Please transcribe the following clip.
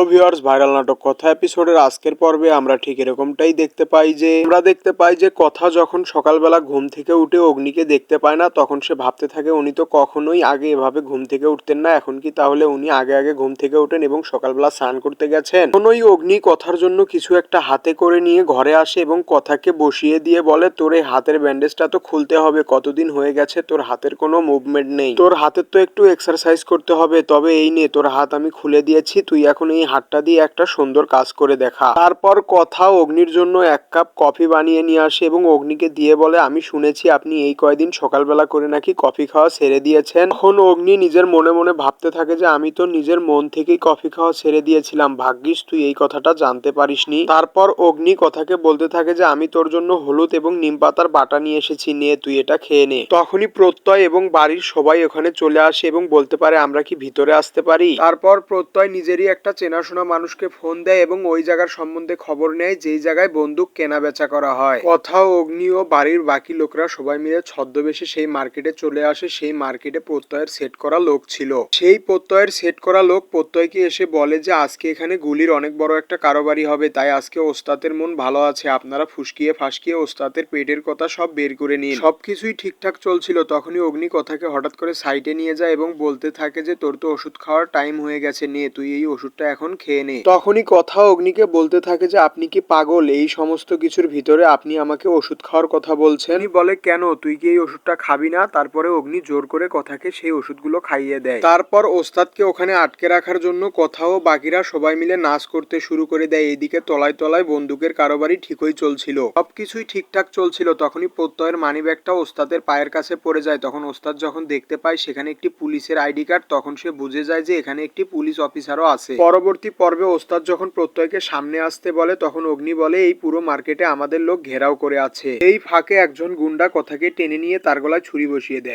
Hello viewers, viral নাটক কথা এপিসোডের আজকের পর্বে আমরা ঠিক এরকমটাই দেখতে পাই যে কথা যখন সকালবেলা ঘুম থেকে উঠে অগ্নিকে দেখতে পায় না, তখন সে ভাবতে থাকে উনি তো কখনোই আগে এভাবে ঘুম থেকে উঠতেন না। এখন কি তাহলে উনি আগে ঘুম থেকে উঠেন এবং সকালবেলা স্নান করতে গেছেন? তখন ওই অগ্নি কথার জন্য কিছু একটা হাতে করে নিয়ে ঘরে আসে এবং কথাকে বসিয়ে দিয়ে বলে, তোর এই হাতের ব্যান্ডেজটা তো খুলতে হবে, কতদিন হয়ে গেছে তোর হাতের কোনো মুভমেন্ট নেই, তোর হাতের তো একটু এক্সারসাইজ করতে হবে, তবে এই নে তোর হাত আমি খুলে দিয়েছি, তুই এখন এই হাতটা দিয়ে একটা সুন্দর কাজ করে দেখা। তারপর কথা অগ্নির জন্য এক কাপ কফি বানিয়ে নিয়ে আসে এবং অগ্নিকে দিয়ে বলে, আমি শুনেছি আপনি এই কয়দিন সকালবেলা করে নাকি কফি খাওয়া ছেড়ে দিয়েছেন। তখন অগ্নি নিজের মনে মনে ভাবতে থাকে যে আমি তো নিজের মন থেকেই কফি খাওয়া ছেড়ে দিয়েছিলাম, ভাগ্যিস তুই এই কথাটা জানতে পারিসনি। তারপর অগ্নি কথাকে বলতে থাকে যে আমি তোর জন্য হলুদ এবং নিম পাতার বাটা নিয়ে এসেছি, নে তুই এটা খেয়ে নে। তখনই প্রত্যয় এবং বাড়ির সবাই ওখানে চলে আসে এবং বলতে পারে আমরা কি ভিতরে আসতে পারি। তারপর প্রত্যয় নিজেরই একটা চেনাশোনা মানুষকে ফোন দেয় এবং ওই জায়গার সম্বন্ধে খবর নেয় যেই জায়গায় বন্দুক কেনা বেচা করা হয়। কথা অগ্নি ও বাড়ির বাকি লোকরা সবাই মিলে ছদ্মবেশে সেই মার্কেটে চলে আসে। সেই মার্কেটে প্রত্যয়ের সেট করা লোক ছিল। সেই প্রত্যয়ের সেট করা লোক প্রত্যয়কে এসে বলে যে আজকে এখানে গুলির অনেক বড় একটা কারবারি হবে, তাই আজকে ওস্তাদের মন ভালো আছে, আপনারা ফুসকিয়ে ফাসকিয়ে ওস্তাদের পেটের কথা সব বের করে নিন। সবকিছুই ঠিকঠাক চলছিল, তখনই অগ্নি কথাকে হঠাৎ করে সাইডে নিয়ে যায় এবং বলতে থাকে যে তোর তো ওষুধ খাওয়ার টাইম হয়ে গেছে, নে তুই এই ওষুধটা এখন খেয়ে নে। তখনই কথা অগ্নিকে বলতে থাকে যে আপনি কি পাগল, এই সমস্ত কিছুর ভিতরে আপনি আমাকে ওষুধ খাওয়ার কথা বলছেন? উনি বলে কেন, তুই কি এই ওষুধটা খাবি না? তারপরে অগ্নি জোর করে কথাকে সেই ওষুধগুলো খাইয়ে দেয়। তারপর ওস্তাদকে ওখানে আটকে রাখার জন্য কথা ও বাকিরা সবাই মিলে নাচ করতে শুরু করে দেয়। এইদিকে তলায় তলায় বন্দুকের কারবারি ঠিকই চলছিল, সবকিছুই ঠিকঠাক চলছিল। তখনই প্রত্যয়ের মানি ব্যাগটা ওস্তাদের পায়ের কাছে পড়ে যায়। তখন ওস্তাদ যখন দেখতে পায় সেখানে একটি পুলিশের আইডি কার্ড, তখন সে বুঝে যায় যে এখানে একটি পুলিশ অফিসারও আছে। পরবর্তী পর্বে ওস্তাদ যখন প্রত্যয়কে সামনে আসতে বলে, তখন অগ্নি বলে এই পুরো মার্কেটে আমাদের লোক ঘেরাও করে আছে। এই ফাঁকে একজন গুন্ডা কথাকে টেনে নিয়ে তার গলায় ছুরি বসিয়ে দেয়।